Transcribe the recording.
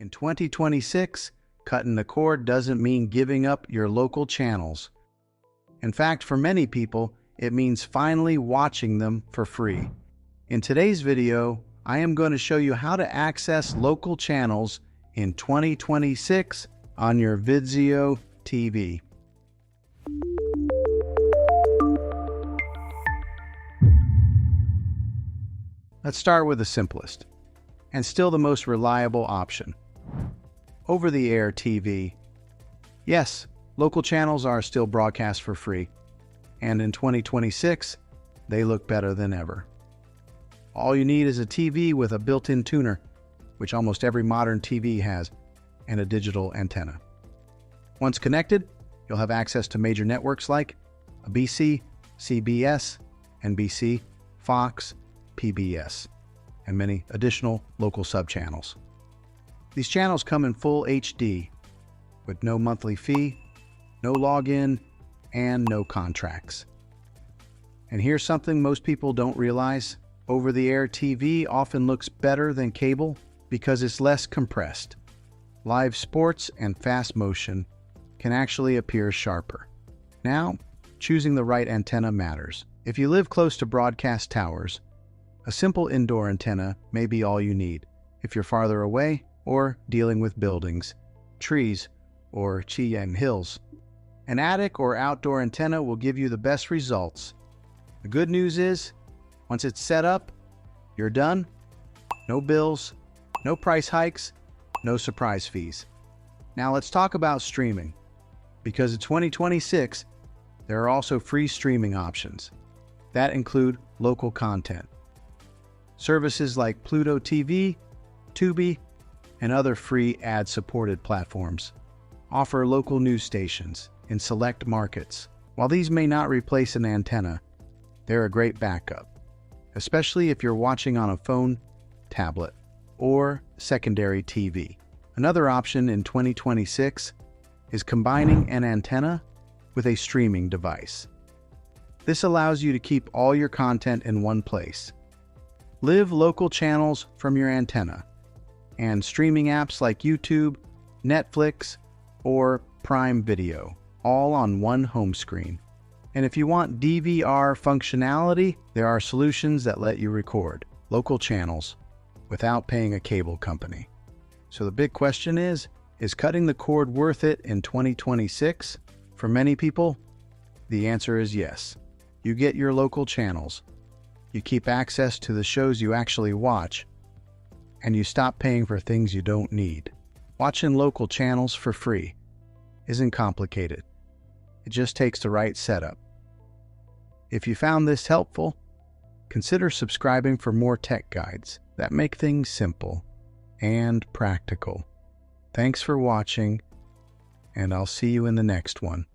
In 2026, cutting the cord doesn't mean giving up your local channels. In fact, for many people, it means finally watching them for free. In today's video, I am going to show you how to access local channels in 2026 on your Vizio TV. Let's start with the simplest, and still the most reliable option. Over-the-air TV. Yes, local channels are still broadcast for free, and in 2026, they look better than ever. All you need is a TV with a built-in tuner, which almost every modern TV has, and a digital antenna. Once connected, you'll have access to major networks like ABC, CBS, NBC, Fox, PBS, and many additional local sub-channels. These channels come in full HD, with no monthly fee, no login, and no contracts. And here's something most people don't realize. Over-the-air TV often looks better than cable because it's less compressed. Live sports and fast motion can actually appear sharper. Now, choosing the right antenna matters. If you live close to broadcast towers, a simple indoor antenna may be all you need. If you're farther away or dealing with buildings, trees, or Cheyenne hills, an attic or outdoor antenna will give you the best results. The good news is, once it's set up, you're done. No bills, no price hikes, no surprise fees. Now let's talk about streaming. Because in 2026, there are also free streaming options that include local content. Services like Pluto TV, Tubi, and other free ad-supported platforms offer local news stations in select markets. While these may not replace an antenna, they're a great backup, especially if you're watching on a phone, tablet, or secondary TV. Another option in 2026 is combining an antenna with a streaming device. This allows you to keep all your content in one place. Live local channels from your antenna, and streaming apps like YouTube, Netflix, or Prime Video, all on one home screen. And if you want DVR functionality, there are solutions that let you record local channels without paying a cable company. So the big question is cutting the cord worth it in 2026? For many people, the answer is yes. You get your local channels, you keep access to the shows you actually watch, and you stop paying for things you don't need. Watching local channels for free isn't complicated. It just takes the right setup. If you found this helpful, consider subscribing for more tech guides that make things simple and practical. Thanks for watching, and I'll see you in the next one.